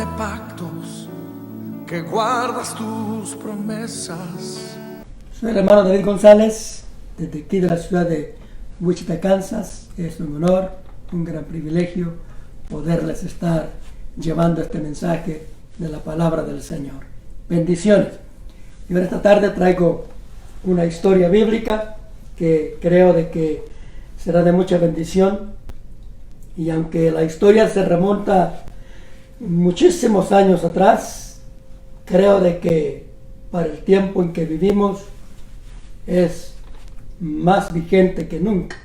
de pactos, que guardas tus promesas. Soy el hermano David González, desde aquí de la ciudad de Wichita, Kansas. Es un honor, un gran privilegio poderles estar llevando este mensaje de la palabra del Señor. Bendiciones. Yo esta tarde traigo una historia bíblica que creo de que será de mucha bendición, y aunque la historia se remonta muchísimos años atrás, creo de que para el tiempo en que vivimos es más vigente que nunca,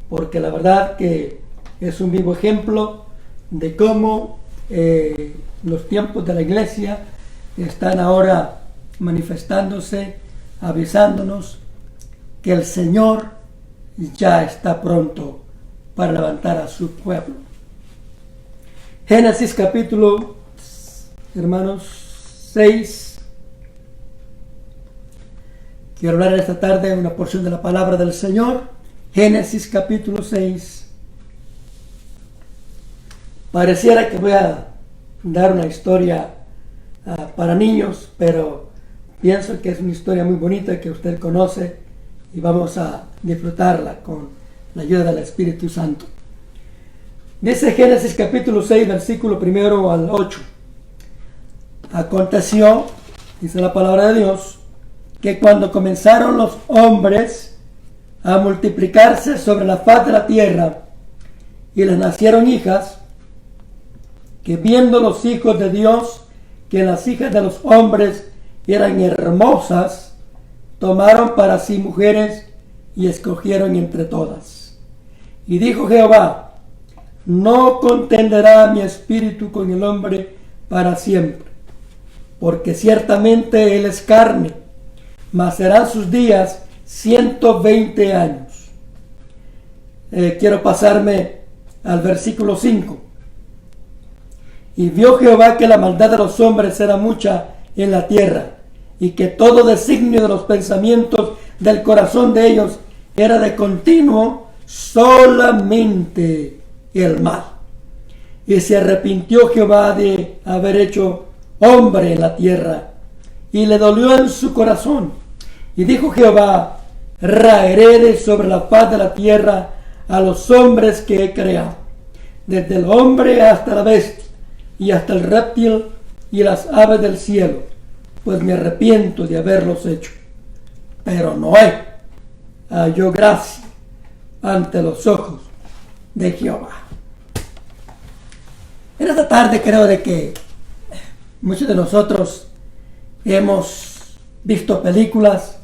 porque la verdad que es un vivo ejemplo de cómo los tiempos de la iglesia están ahora manifestándose, avisándonos que el Señor ya está pronto para levantar a su pueblo. Génesis capítulo, hermanos, 6. Quiero hablar esta tarde una porción de la palabra del Señor. Génesis capítulo 6. Pareciera que voy a dar una historia para niños, pero pienso que es una historia muy bonita que usted conoce y vamos a disfrutarla con la ayuda del Espíritu Santo. Dice Génesis capítulo 6, versículo 1 al 8. Aconteció, dice la palabra de Dios, que cuando comenzaron los hombres a multiplicarse sobre la faz de la tierra y les nacieron hijas, que viendo los hijos de Dios que las hijas de los hombres eran hermosas, tomaron para sí mujeres y escogieron entre todas. Y dijo Jehová: no contenderá mi espíritu con el hombre para siempre, porque ciertamente él es carne, mas serán sus días 120 años. Quiero pasarme al versículo 5. Y vio Jehová que la maldad de los hombres era mucha en la tierra, y que todo designio de los pensamientos del corazón de ellos era de continuo solamente el mal. Y se arrepintió Jehová de haber hecho hombre en la tierra, y le dolió en su corazón. Y dijo Jehová: raeré de sobre la faz de la tierra a los hombres que he creado, desde el hombre hasta la bestia, y hasta el reptil y las aves del cielo, pues me arrepiento de haberlos hecho. Pero Noé halló gracia ante los ojos de Jehová. En esta tarde creo de que muchos de nosotros hemos visto películas,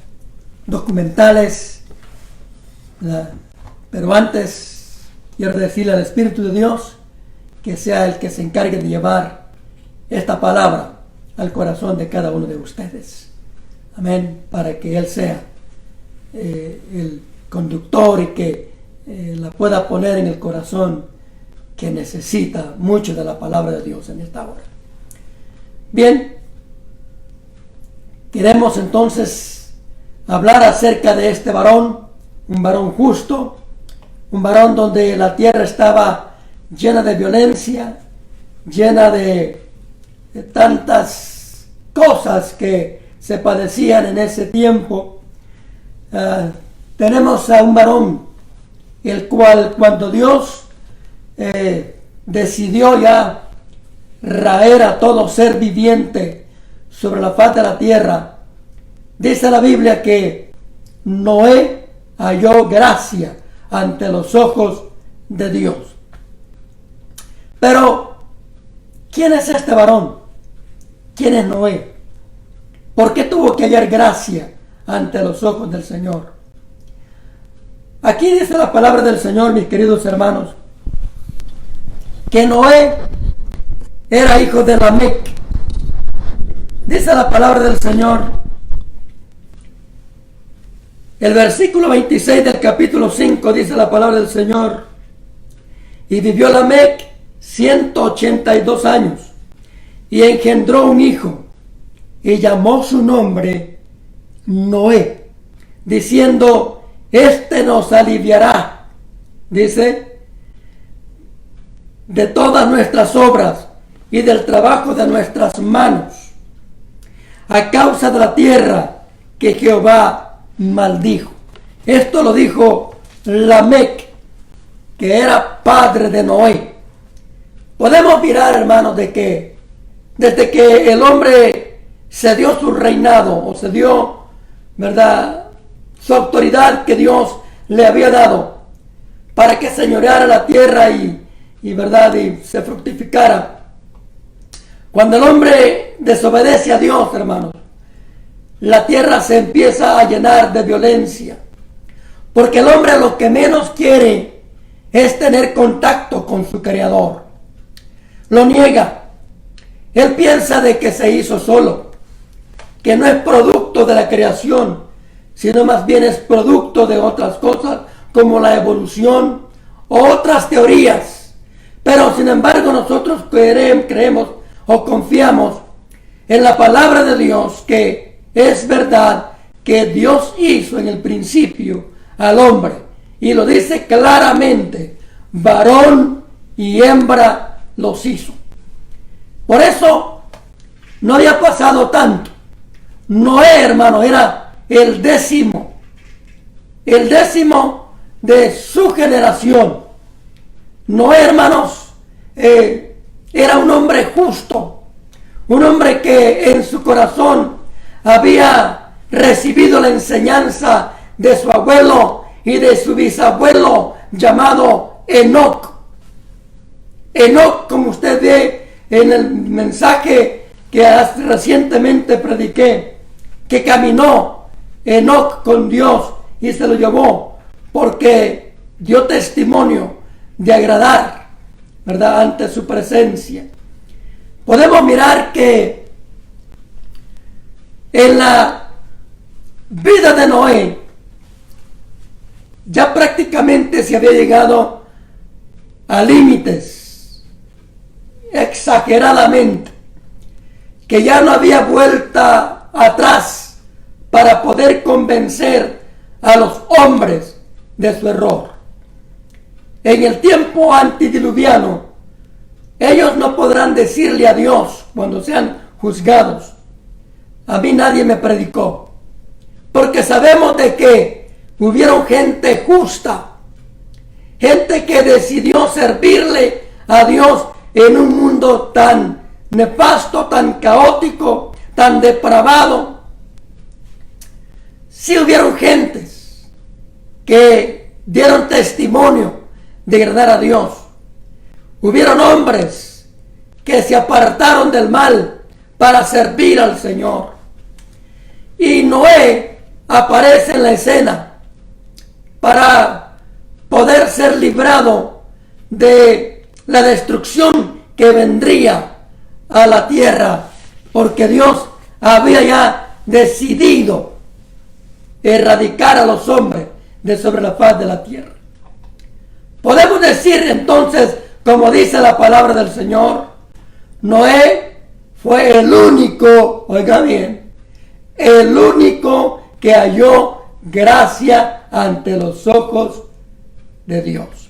documentales, pero antes quiero decirle al Espíritu de Dios que sea el que se encargue de llevar esta palabra al corazón de cada uno de ustedes. Amén. Para que Él sea el conductor y que la pueda poner en el corazón que necesita mucho de la palabra de Dios en esta hora. Bien, queremos entonces hablar acerca de este varón, un varón justo, un varón donde la tierra estaba llena de violencia, llena de tantas cosas que se padecían en ese tiempo. Tenemos a un varón, el cual cuando Dios decidió ya raer a todo ser viviente sobre la faz de la tierra, dice la Biblia que Noé halló gracia ante los ojos de Dios. Pero, ¿quién es este varón? ¿Quién es Noé? ¿Por qué tuvo que hallar gracia ante los ojos del Señor? Aquí dice la palabra del Señor, mis queridos hermanos, que Noé era hijo de Lamec. Dice la palabra del Señor, el versículo 26 del capítulo 5, dice la palabra del Señor: y vivió Lamec 182 años, y engendró un hijo, y llamó su nombre Noé, diciendo: este nos aliviará, dice, de todas nuestras obras y del trabajo de nuestras manos, a causa de la tierra que Jehová maldijo. Esto lo dijo Lamec, que era padre de Noé. Podemos mirar, hermanos, de que desde que el hombre se dio su reinado, o se dio, ¿verdad?, su autoridad que Dios le había dado para que señoreara la tierra ¿verdad?, y se fructificara. Cuando el hombre desobedece a Dios, hermanos, la tierra se empieza a llenar de violencia, porque el hombre lo que menos quiere es tener contacto con su Creador. Lo niega. Él piensa de que se hizo solo, que no es producto de la creación, sino más bien es producto de otras cosas como la evolución o otras teorías. Pero sin embargo nosotros creemos o confiamos en la palabra de Dios, que es verdad que Dios hizo en el principio al hombre, y lo dice claramente: varón y hembra los hizo. Por eso no había pasado tanto. Noé, hermano, era el décimo de su generación. Noé, hermanos, era un hombre justo, un hombre que en su corazón había recibido la enseñanza de su abuelo y de su bisabuelo llamado Enoc. Enoc, como usted ve en el mensaje que recientemente prediqué, que caminó Enoc con Dios y se lo llevó porque dio testimonio de agradar, ¿verdad?, ante su presencia. Podemos mirar que en la vida de Noé ya prácticamente se había llegado a límites exageradamente, que ya no había vuelta atrás para poder convencer a los hombres de su error. En el tiempo antediluviano, ellos no podrán decirle a Dios cuando sean juzgados: a mí nadie me predicó, porque sabemos de que hubieron gente justa, gente que decidió servirle a Dios en un mundo tan nefasto, tan caótico, tan depravado. Sí hubieron gentes que dieron testimonio de agradar a Dios. Hubieron hombres que se apartaron del mal para servir al Señor. Y Noé aparece en la escena para poder ser librado de la destrucción que vendría a la tierra, porque Dios había ya decidido erradicar a los hombres de sobre la faz de la tierra. Podemos decir entonces, como dice la palabra del Señor, Noé fue el único, oiga bien, el único que halló gracia ante los ojos de Dios.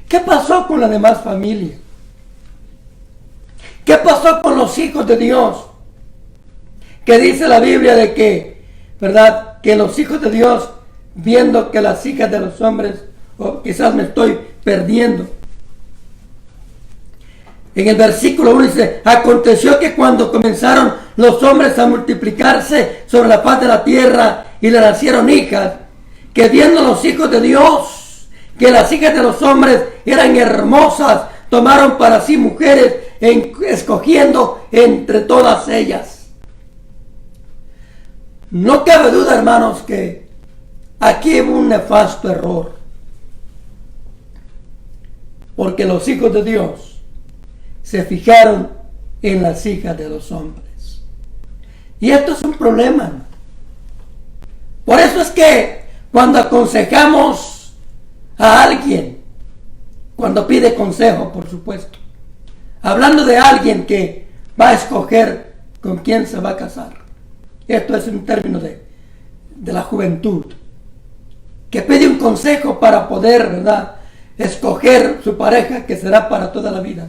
¿Qué pasó con la demás familia? ¿Qué pasó con los hijos de Dios? Que dice la Biblia de que, ¿verdad?, que los hijos de Dios, viendo que las hijas de los hombres, o quizás me estoy perdiendo. En el versículo 1 dice: aconteció que cuando comenzaron los hombres a multiplicarse sobre la faz de la tierra y le nacieron hijas, que viendo los hijos de Dios que las hijas de los hombres eran hermosas, tomaron para sí mujeres, escogiendo entre todas ellas. No cabe duda, hermanos, que aquí hubo un nefasto error, porque los hijos de Dios se fijaron en las hijas de los hombres. Y esto es un problema. Por eso es que cuando aconsejamos a alguien, cuando pide consejo, por supuesto, hablando de alguien que va a escoger con quién se va a casar, esto es un término de la juventud, que pide un consejo para poder, ¿verdad?, escoger su pareja que será para toda la vida.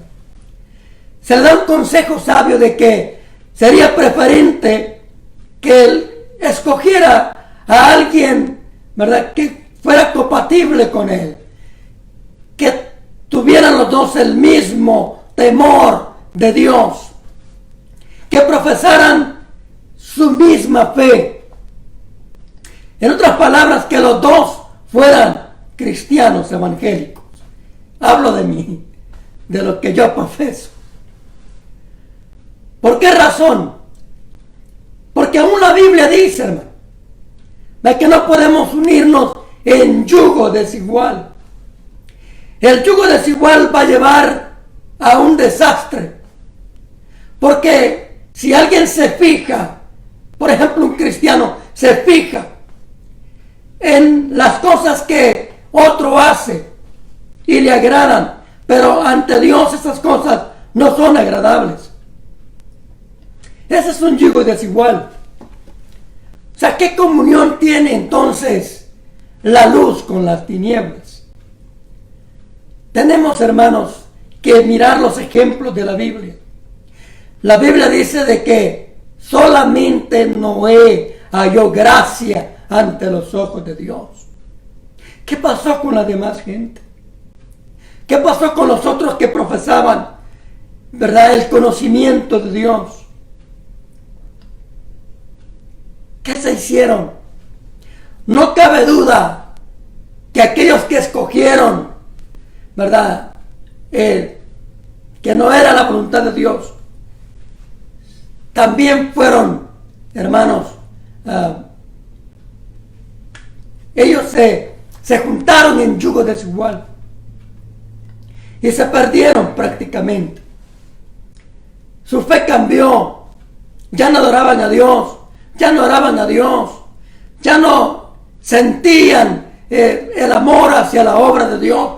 se le da un consejo sabio de que sería preferente que él escogiera a alguien, ¿verdad?, que fuera compatible con él, que tuvieran los dos el mismo temor de Dios, que profesaran su misma fe. En otras palabras, que los dos fueran cristianos evangélicos. Hablo de mí, de lo que yo profeso. ¿Por qué razón? Porque aún la Biblia dice, hermano, de que no podemos unirnos en yugo desigual. El yugo desigual va a llevar a un desastre. Porque si alguien se fija, por ejemplo un cristiano se fija en las cosas que otro hace y le agradan, pero ante Dios esas cosas no son agradables. Ese es un yugo desigual. O sea, ¿qué comunión tiene entonces la luz con las tinieblas? Tenemos, hermanos, que mirar los ejemplos de la Biblia. La Biblia dice de que solamente Noé halló gracia ante los ojos de Dios. ¿Qué pasó con la demás gente? ¿Qué pasó con los otros que profesaban, verdad, el conocimiento de Dios? ¿Qué se hicieron? No cabe duda que aquellos que escogieron, ¿verdad?, que no era la voluntad de Dios, también fueron, hermanos, ellos se juntaron en yugo desigual y se perdieron prácticamente. Su fe cambió, ya no adoraban a Dios, ya no oraban a Dios, ya no sentían el amor hacia la obra de Dios.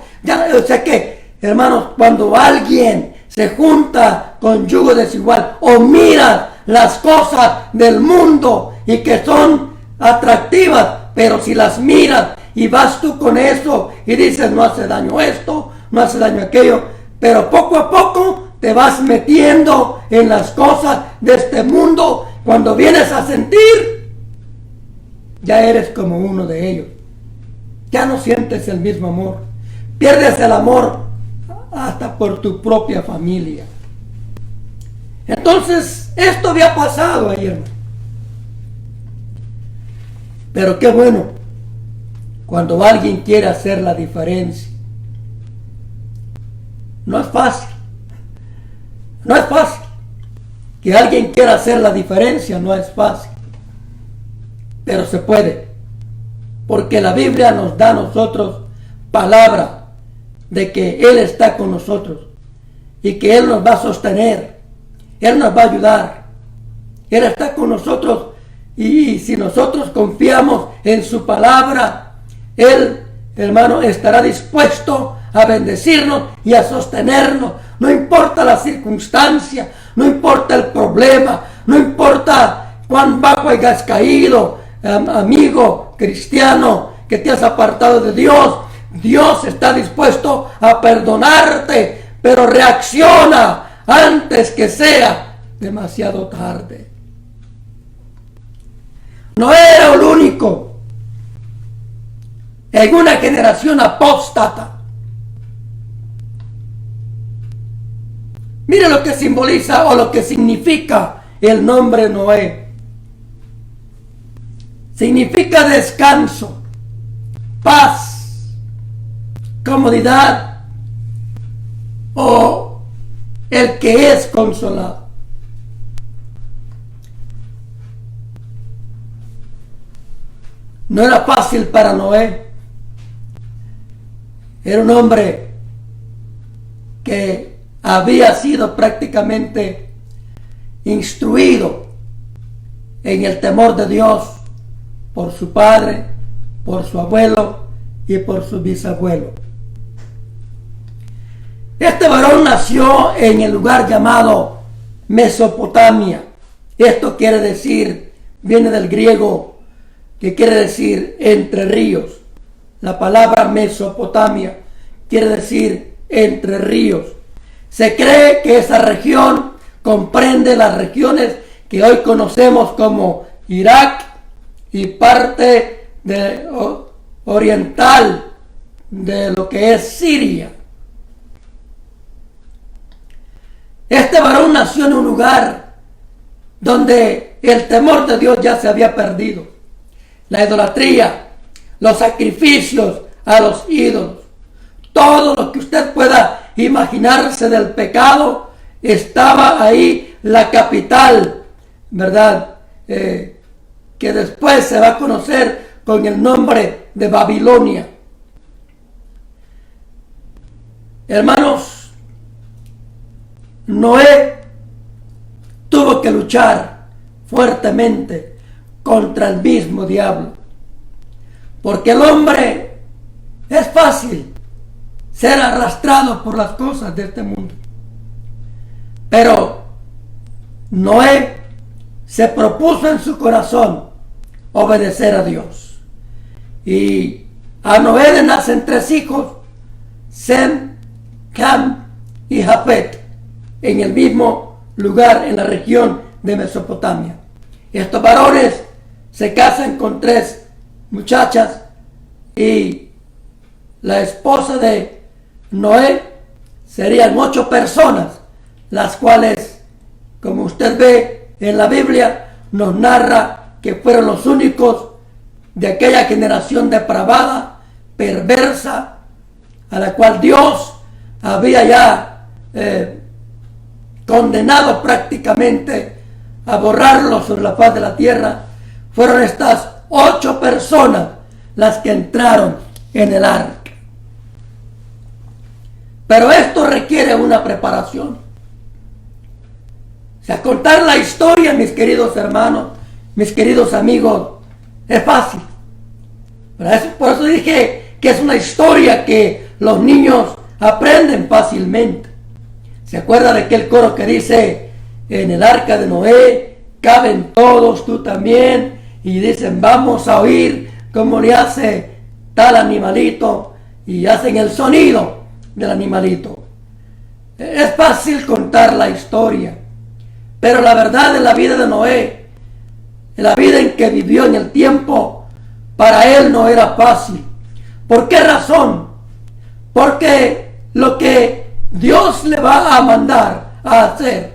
O sea que, hermanos, cuando alguien se junta con yugo desigual o mira las cosas del mundo y que son atractivas, pero si las miras y vas tú con eso y dices no hace daño esto, no hace daño aquello, pero poco a poco te vas metiendo en las cosas de este mundo. Cuando vienes a sentir, ya eres como uno de ellos. Ya no sientes el mismo amor. Pierdes el amor hasta por tu propia familia. Entonces, esto había pasado ahí, hermano. Pero qué bueno cuando alguien quiere hacer la diferencia. No es fácil. No es fácil. Que alguien quiera hacer la diferencia no es fácil. Pero se puede. Porque la Biblia nos da a nosotros palabra de que Él está con nosotros y que Él nos va a sostener, Él nos va a ayudar, Él está con nosotros y si nosotros confiamos en su palabra, Él, hermano, estará dispuesto a bendecirnos y a sostenernos. No importa la circunstancia, no importa el problema, no importa cuán bajo hayas caído, amigo cristiano, que te has apartado de Dios. Dios está dispuesto a perdonarte, pero reacciona antes que sea demasiado tarde. No era el único en una generación apóstata. Mire lo que simboliza o lo que significa el nombre Noé. Significa descanso, paz, comodidad o el que es consolado. No era fácil para Noé. Era un hombre que había sido prácticamente instruido en el temor de Dios por su padre, por su abuelo y por su bisabuelo. Este varón nació en el lugar llamado Mesopotamia. Esto quiere decir, viene del griego, que quiere decir entre ríos. La palabra Mesopotamia quiere decir entre ríos. Se cree que esa región comprende las regiones que hoy conocemos como Irak y parte oriental de lo que es Siria. Este varón nació en un lugar donde el temor de Dios ya se había perdido. La idolatría, los sacrificios a los ídolos, todo lo que usted pueda imaginarse del pecado, estaba ahí la capital, ¿verdad? Que después se va a conocer con el nombre de Babilonia. Hermanos, Noé tuvo que luchar fuertemente contra el mismo diablo, porque el hombre es fácil ser arrastrado por las cosas de este mundo. Pero Noé se propuso en su corazón obedecer a Dios. Y a Noé le nacen 3 hijos, Sem, Cam y Japet, en el mismo lugar en la región de Mesopotamia. Estos varones se casan con 3 muchachas y la esposa de Noé serían 8 personas, las cuales, como usted ve en la Biblia, nos narra que fueron los únicos de aquella generación depravada, perversa, a la cual Dios había ya condenado prácticamente a borrarlo sobre la faz de la tierra. Fueron estas 8 personas las que entraron en el arca. Pero esto requiere una preparación. O sea, contar la historia, mis queridos hermanos, mis queridos amigos, es fácil. Por eso dije que es una historia que los niños aprenden fácilmente. ¿Se acuerda de aquel coro que dice: en el arca de Noé caben todos, tú también? Y dicen: vamos a oír cómo le hace tal animalito, y hacen el sonido del animalito. Es fácil contar la historia, pero la verdad de la vida de Noé, en la vida en que vivió en el tiempo, para él no era fácil. ¿Por qué razón? Porque lo que Dios le va a mandar a hacer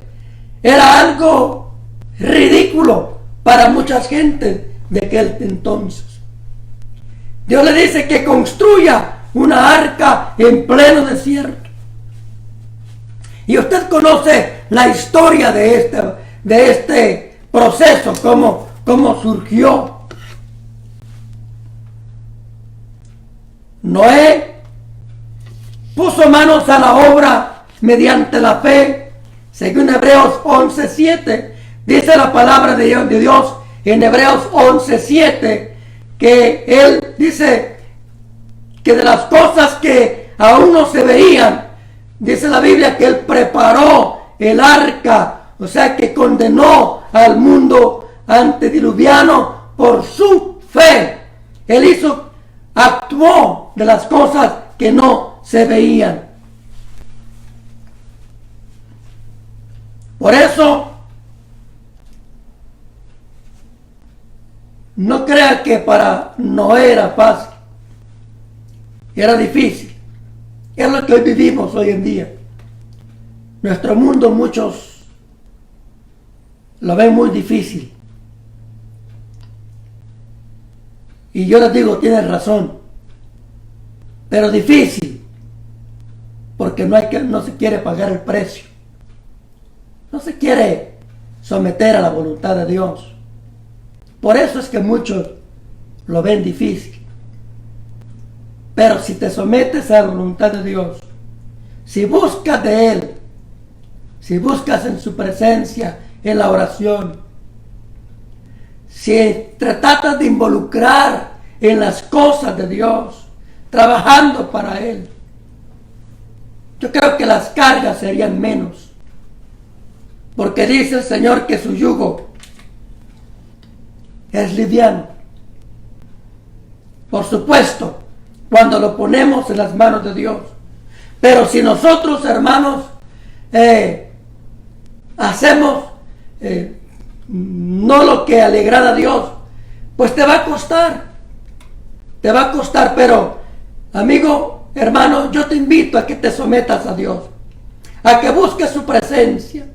era algo ridículo para muchas gentes de aquel entonces. Dios le dice que construya una arca en pleno desierto. Y usted conoce la historia de este proceso, cómo surgió. Noé puso manos a la obra mediante la fe. Según Hebreos 11:7, dice la palabra de Dios en Hebreos 11:7, que él dice que de las cosas que aún no se veían, dice la Biblia que él preparó el arca, o sea que condenó al mundo antediluviano por su fe. Él actuó de las cosas que no se veían. Por eso, no crea que para Noé era fácil. Era difícil. Es lo que hoy vivimos hoy en día. Nuestro mundo, muchos lo ven muy difícil. Y yo les digo, tienen razón. Pero difícil, porque no se quiere pagar el precio. No se quiere someter a la voluntad de Dios. Por eso es que muchos lo ven difícil. Pero si te sometes a la voluntad de Dios, si buscas de Él, si buscas en su presencia, en la oración, si te tratas de involucrar en las cosas de Dios, trabajando para Él, yo creo que las cargas serían menos. Porque dice el Señor que su yugo es liviano. Por supuesto, cuando lo ponemos en las manos de Dios. Pero si nosotros, hermanos, hacemos no lo que alegrara a Dios, pues te va a costar, pero amigo, hermano, yo te invito a que te sometas a Dios, a que busques su presencia,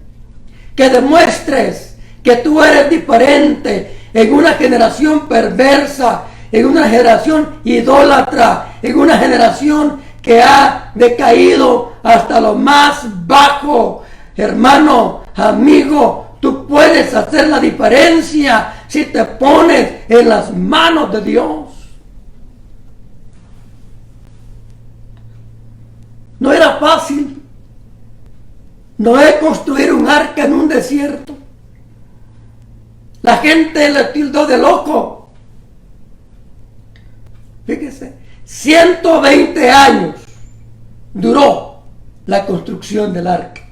que demuestres que tú eres diferente en una generación perversa, en una generación idólatra, en una generación que ha decaído hasta lo más bajo. Hermano, amigo, tú puedes hacer la diferencia si te pones en las manos de Dios. No era fácil Noé construir un arca en un desierto. La gente le tildó de loco. Fíjese, 120 años duró la construcción del arca.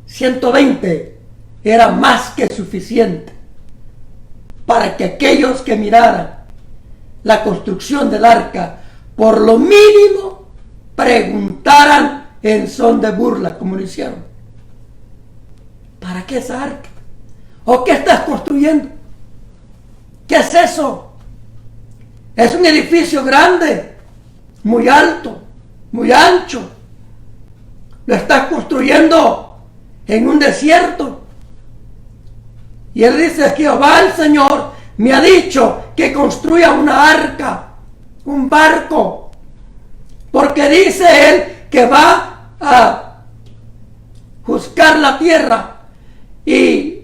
120 era más que suficiente para que aquellos que miraran la construcción del arca, por lo mínimo, preguntaran en son de burla, como lo hicieron. ¿Para qué esa arca? ¿O qué estás construyendo? ¿Qué es eso? Es un edificio grande, muy alto, muy ancho. Lo estás construyendo en un desierto. Y él dice: Jehová el Señor me ha dicho que construya una arca, un barco, porque dice él que va a juzgar la tierra y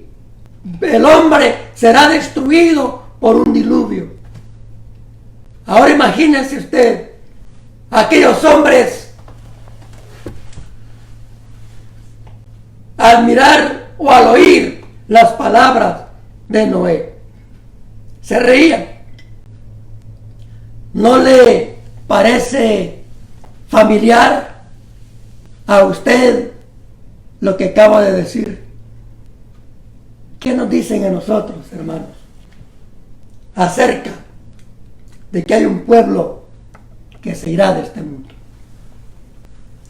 el hombre será destruido por un diluvio. Ahora imagínense usted aquellos hombres al mirar o al oír las palabras de Noé. Se reían. ¿No le parece familiar a usted lo que acabo de decir? ¿Qué nos dicen a nosotros, hermanos, acerca de que hay un pueblo que se irá de este mundo?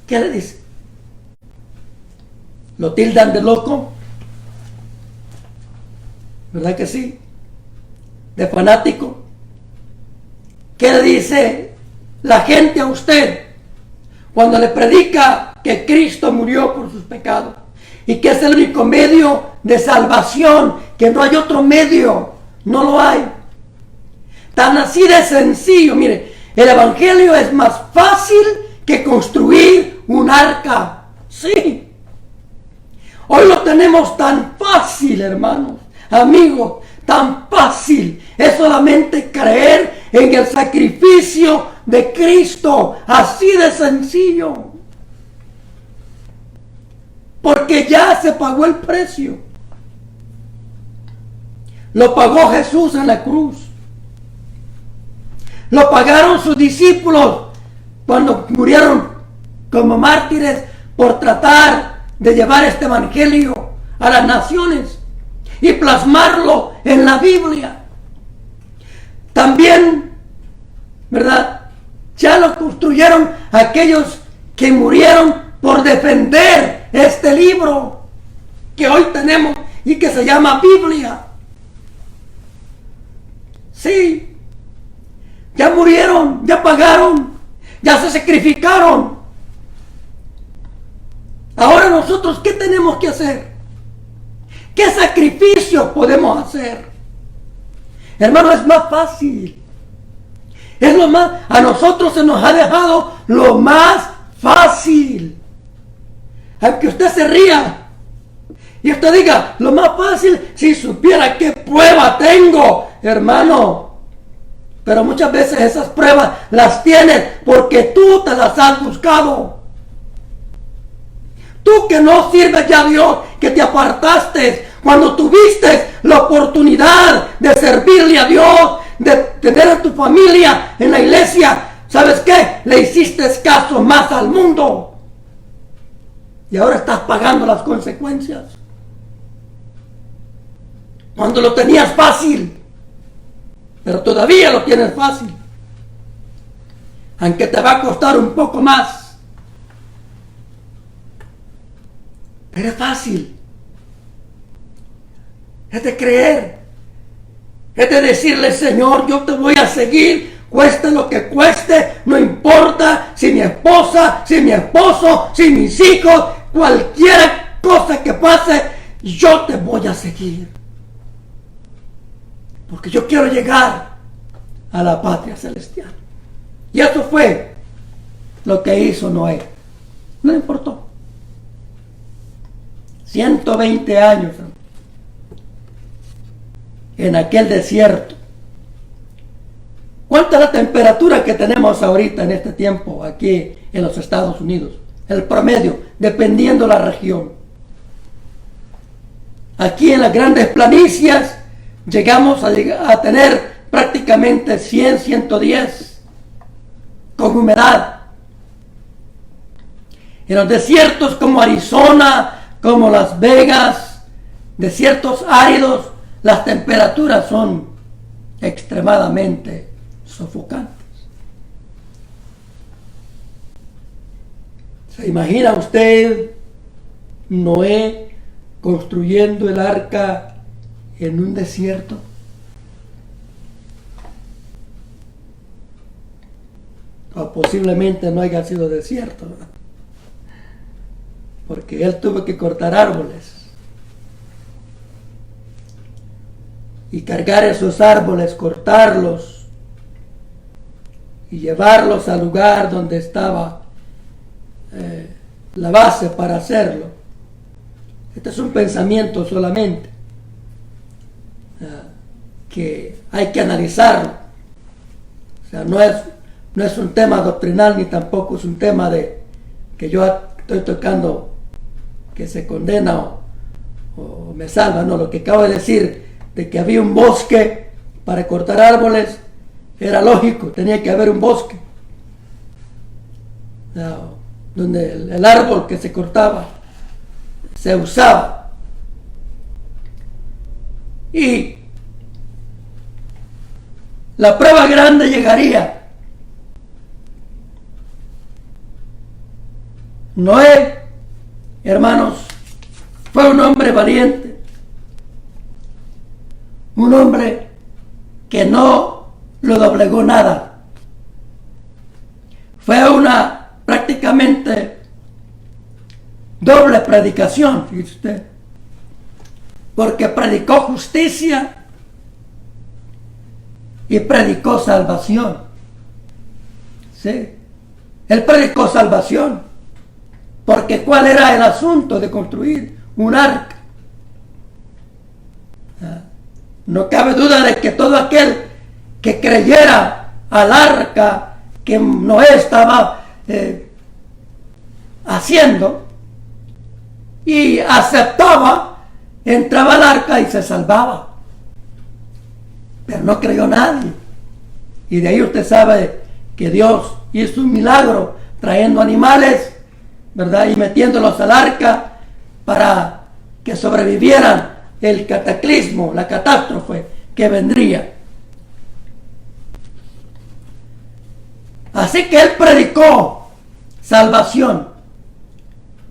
¿Qué le dice? ¿Lo tildan de loco? ¿Verdad que sí? ¿De fanático? ¿Qué le dice la gente a usted cuando le predica que Cristo murió por sus pecados y que es el único medio de salvación, que no hay otro medio? No lo hay. Tan así de sencillo. Mire, el evangelio es más fácil que construir un arca. Sí. Hoy lo tenemos tan fácil, hermanos, amigos, tan fácil. Es solamente creer en el sacrificio de Cristo. Así de sencillo. Porque ya se pagó el precio. Lo pagó Jesús en la cruz. Lo pagaron sus discípulos cuando murieron como mártires por tratar de llevar este evangelio a las naciones y plasmarlo en la Biblia. También, ¿verdad?, ya lo construyeron aquellos que murieron por defender este libro que hoy tenemos y que se llama Biblia. Sí, ya murieron, ya pagaron, ya se sacrificaron. Ahora nosotros, ¿qué tenemos que hacer? ¿Qué sacrificio podemos hacer? Hermano, es más fácil. Es lo más, a nosotros se nos ha dejado lo más fácil. Aunque usted se ría y usted diga, lo más fácil, si supiera qué prueba tengo, hermano. Pero muchas veces esas pruebas las tienes porque tú te las has buscado. Tú que no sirves ya a Dios, que te apartaste cuando tuviste la oportunidad de servirle a Dios, de tener a tu familia en la iglesia, ¿sabes qué? Le hiciste caso más al mundo. Y ahora estás pagando las consecuencias. Cuando lo tenías fácil, pero todavía lo tienes fácil, aunque te va a costar un poco más. Pero es fácil. Es de creer. Es de decirle, Señor, yo te voy a seguir, cueste lo que cueste, no importa si mi esposa, si mi esposo, si mis hijos, cualquier cosa que pase, yo te voy a seguir. Porque yo quiero llegar a la patria celestial. Y eso fue lo que hizo Noé. No importó. 120 años en aquel desierto. ¿Cuánta es la temperatura que tenemos ahorita en este tiempo aquí en los Estados Unidos? El promedio, dependiendo de la región. Aquí en las grandes planicies llegamos a tener prácticamente 100, 110 con humedad. En los desiertos como Arizona, como Las Vegas, desiertos áridos, las temperaturas son extremadamente sofocantes. ¿Se imagina usted Noé construyendo el arca en un desierto? O posiblemente no haya sido desierto, ¿verdad? Porque él tuvo que cortar árboles y cargar esos árboles, cortarlos y llevarlos al lugar donde estaba la base para hacerlo. Este es un pensamiento solamente que hay que analizarlo. O sea, no es un tema doctrinal ni tampoco es un tema de que yo estoy tocando que se condena o me salva. No, lo que acabo de decir de que había un bosque para cortar árboles era lógico, tenía que haber un bosque donde el árbol que se cortaba se usaba. Y la prueba grande llegaría. Noé, hermanos, fue un hombre valiente, un hombre que no lo doblegó nada. Fue una prácticamente doble predicación, fíjese usted, porque predicó justicia y predicó salvación. ¿Sí? Él predicó salvación, porque ¿cuál era el asunto de construir un arca? No cabe duda de que todo aquel que creyera al arca que Noé estaba haciendo y aceptaba, entraba al arca y se salvaba. Pero no creyó nadie. Y de ahí usted sabe que Dios hizo un milagro trayendo animales, ¿verdad? Y metiéndolos al arca para que sobrevivieran el cataclismo, la catástrofe que vendría. Así que él predicó salvación.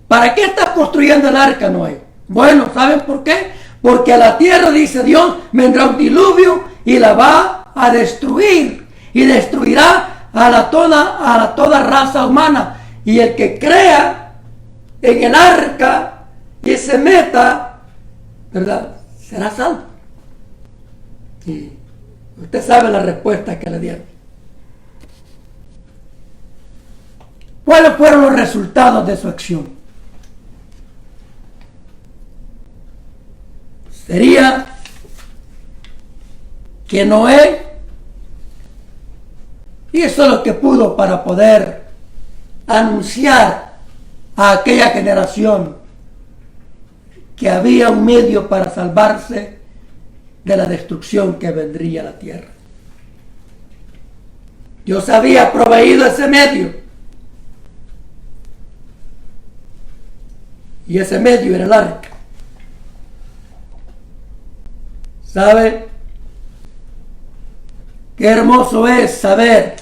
¿Para qué está construyendo el arca, Noé? Bueno, ¿saben por qué? Porque a la tierra, dice Dios, vendrá un diluvio y la va a destruir. Y destruirá a toda raza humana. Y el que crea en el arca y se meta, ¿verdad?, será salvo. Y usted sabe la respuesta que le dieron. ¿Cuáles fueron los resultados de su acción? Sería que Noé hizo lo que pudo para poder anunciar a aquella generación que había un medio para salvarse de la destrucción que vendría a la tierra. Dios había proveído ese medio. Y ese medio era el arca. ¿Sabe? Qué hermoso es saber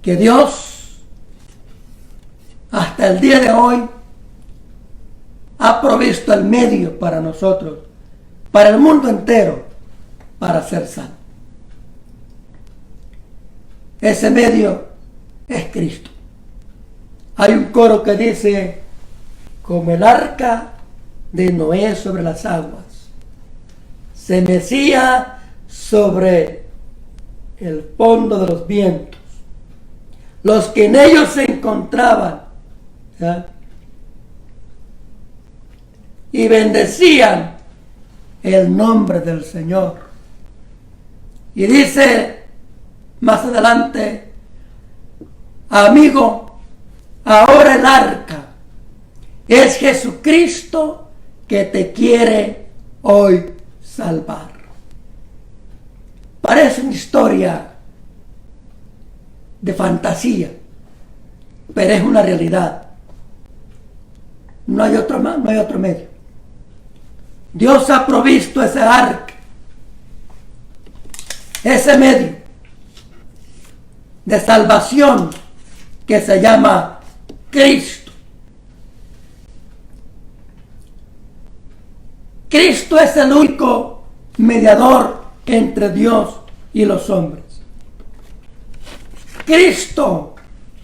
que Dios hasta el día de hoy ha provisto el medio para nosotros, para el mundo entero, para ser salvos. Ese medio es Cristo. Hay un coro que dice: como el arca de Noé sobre las aguas, se mecía sobre el fondo de los vientos. Los que en ellos se encontraban, ¿ya?, y bendecían el nombre del Señor. Y dice más adelante: amigo, ahora el arca es Jesucristo que te quiere hoy salvar. Parece una historia de fantasía, pero es una realidad. No hay otro medio. Dios ha provisto ese arca, ese medio de salvación que se llama Cristo. Cristo es el único mediador entre Dios y los hombres. Cristo,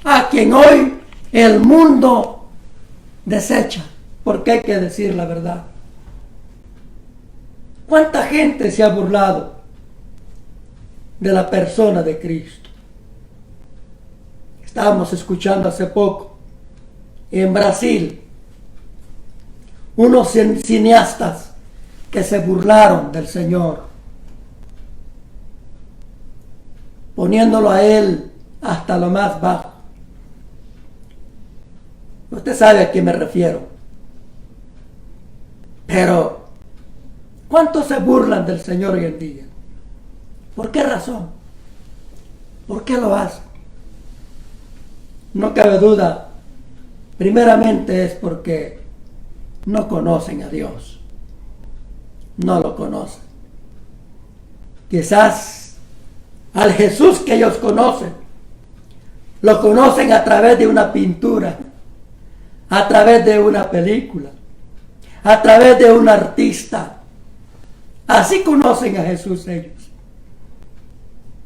a quien hoy el mundo desecha, porque hay que decir la verdad. ¿Cuánta gente se ha burlado de la persona de Cristo? Estábamos escuchando hace poco en Brasil unos cineastas que se burlaron del Señor, poniéndolo a Él hasta lo más bajo. Usted sabe a quién me refiero. Pero ¿cuántos se burlan del Señor hoy en día? ¿Por qué razón? ¿Por qué lo hacen? No cabe duda, primeramente es porque no conocen a Dios. No lo conocen. Quizás al Jesús que ellos conocen, lo conocen a través de una pintura, a través de una película, a través de un artista. Así conocen a Jesús ellos.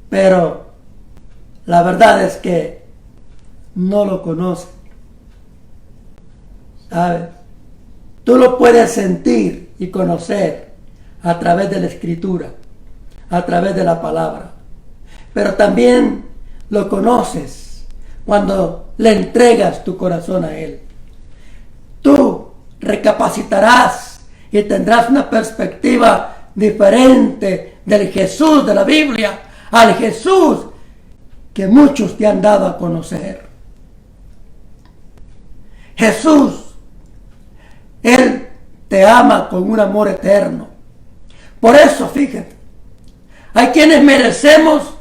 Pero la verdad es que no lo conocen. ¿Sabes? Tú lo puedes sentir y conocer a través de la Escritura, a través de la palabra. Pero también lo conoces cuando le entregas tu corazón a Él. Tú recapacitarás y tendrás una perspectiva diferente del Jesús de la Biblia al Jesús que muchos te han dado a conocer. Jesús, Él te ama con un amor eterno. Por eso, fíjate, hay quienes merecemos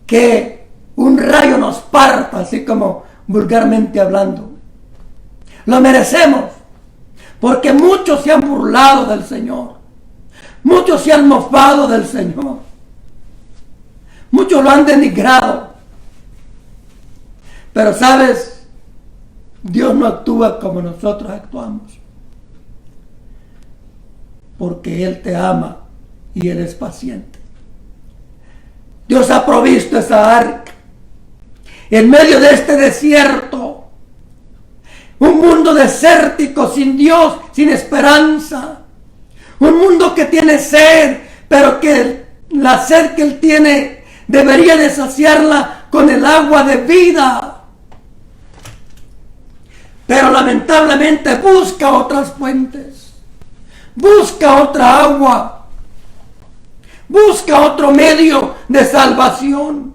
que un rayo nos parta, así como vulgarmente hablando. Lo merecemos, porque muchos se han burlado del Señor. Muchos se han mofado del Señor. Muchos lo han denigrado. Pero sabes, Dios no actúa como nosotros actuamos. Porque Él te ama y Él es paciente. Dios ha provisto esa arca en medio de este desierto. Un mundo desértico, sin Dios, sin esperanza. Un mundo que tiene sed, pero que la sed que Él tiene debería de saciarla con el agua de vida. Pero lamentablemente busca otras fuentes. Busca otra agua. Busca otro medio de salvación.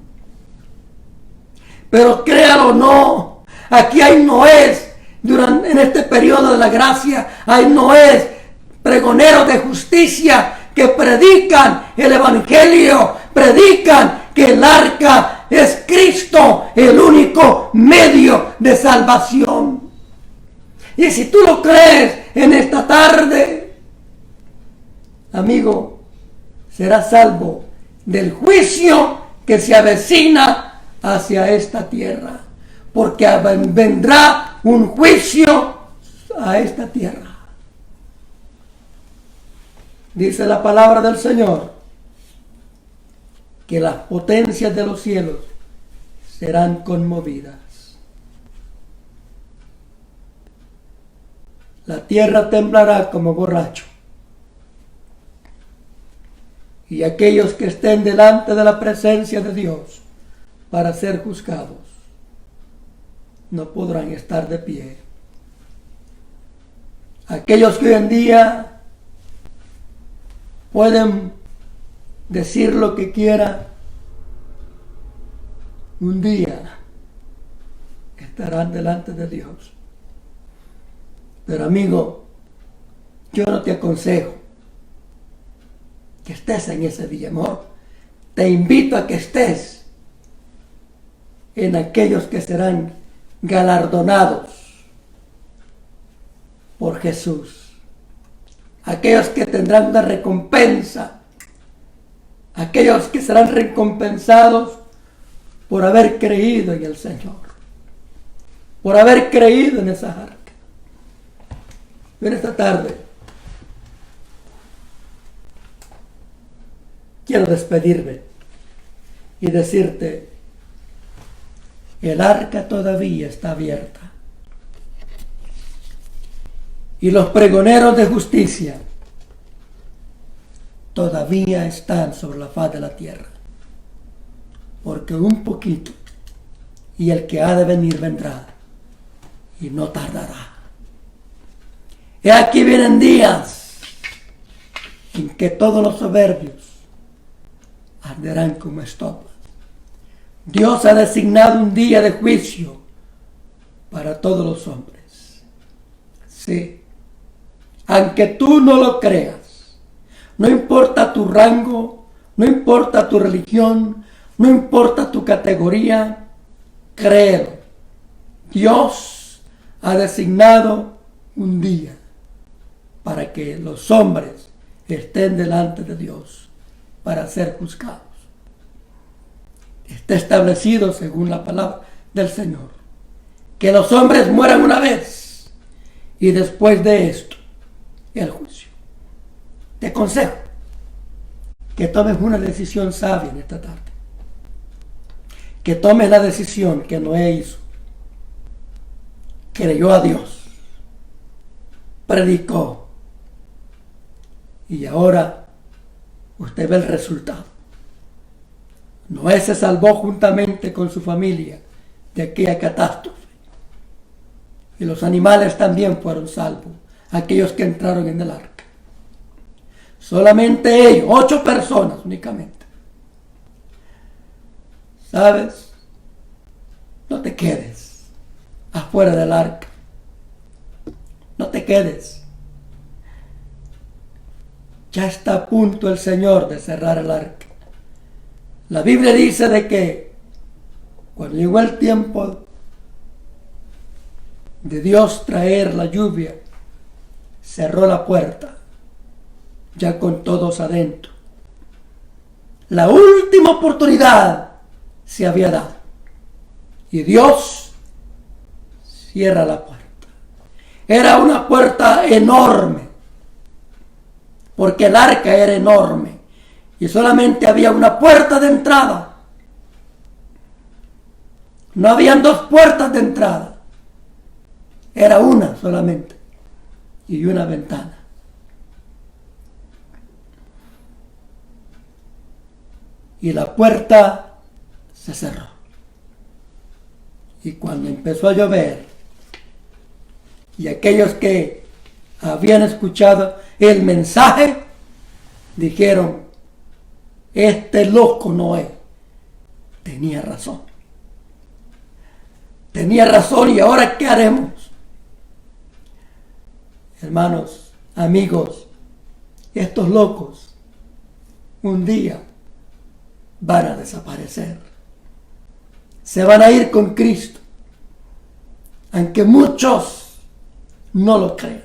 Pero créalo o no, aquí hay Noés. En este periodo de la gracia hay Noés, pregoneros de justicia, que predican el evangelio, predican que el arca es Cristo, el único medio de salvación. Y si tú lo crees en esta tarde, amigo, serás salvo del juicio que se avecina hacia esta tierra, porque vendrá un juicio a esta tierra. Dice la palabra del Señor que las potencias de los cielos serán conmovidas. La tierra temblará como borracho, y aquellos que estén delante de la presencia de Dios para ser juzgados no podrán estar de pie. Aquellos que hoy en día pueden decir lo que quieran, un día estarán delante de Dios. Pero amigo, yo no te aconsejo que estés en ese día, amor. Te invito a que estés en aquellos que serán galardonados por Jesús. Aquellos que tendrán una recompensa. Aquellos que serán recompensados por haber creído en el Señor. Por haber creído en esa arca. En esta tarde quiero despedirme y decirte, el arca todavía está abierta. Y los pregoneros de justicia todavía están sobre la faz de la tierra. Porque un poquito, y el que ha de venir vendrá, y no tardará. He aquí vienen días en que todos los soberbios arderán como estopas. Dios ha designado un día de juicio para todos los hombres. Sí, aunque tú no lo creas, no importa tu rango, no importa tu religión, no importa tu categoría, créelo. Dios ha designado un día para que los hombres estén delante de Dios para ser juzgados. Está establecido según la palabra del Señor que los hombres mueran una vez y después de esto el juicio. Te aconsejo que tomes una decisión sabia en esta tarde, que tomes la decisión que Noé hizo. Creyó a Dios, predicó, y ahora usted ve el resultado. Noé se salvó juntamente con su familia de aquella catástrofe. Y los animales también fueron salvos, aquellos que entraron en el arca. Solamente ellos, 8 personas únicamente. ¿Sabes? No te quedes afuera del arca. No te quedes. Ya está a punto el Señor de cerrar el arca. La Biblia dice de que cuando llegó el tiempo de Dios traer la lluvia, cerró la puerta, ya con todos adentro. La última oportunidad se había dado. Y Dios cierra la puerta. Era una puerta enorme, porque el arca era enorme y solamente había una puerta de entrada. No habían 2 puertas de entrada, era una solamente y una ventana. Y la puerta se cerró. Y cuando empezó a llover, y aquellos que habían escuchado el mensaje dijeron, este loco Noé tenía razón. Tenía razón, y ahora ¿qué haremos? Hermanos, amigos, estos locos un día van a desaparecer. Se van a ir con Cristo. Aunque muchos no lo crean,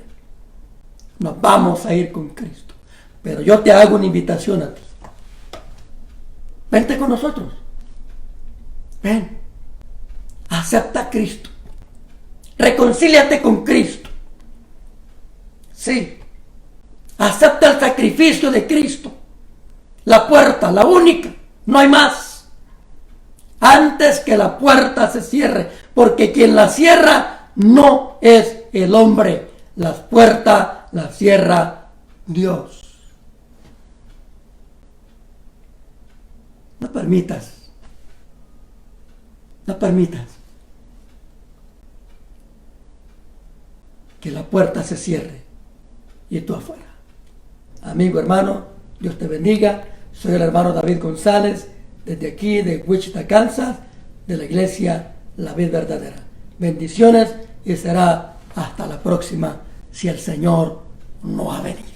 nos vamos a ir con Cristo. Pero yo te hago una invitación a ti. Vente con nosotros. Ven. Acepta a Cristo. Reconcíliate con Cristo. Sí. Acepta el sacrificio de Cristo. La puerta, la única, no hay más. Antes que la puerta se cierre, porque quien la cierra no es el hombre. Las puertas las cierra Dios. No permitas que la puerta se cierre y tú afuera. Amigo, hermano, Dios te bendiga. Soy el hermano David González, desde aquí de Wichita, Kansas, de la iglesia La Vid Verdadera. Bendiciones y será hasta la próxima, si el Señor no ha venido.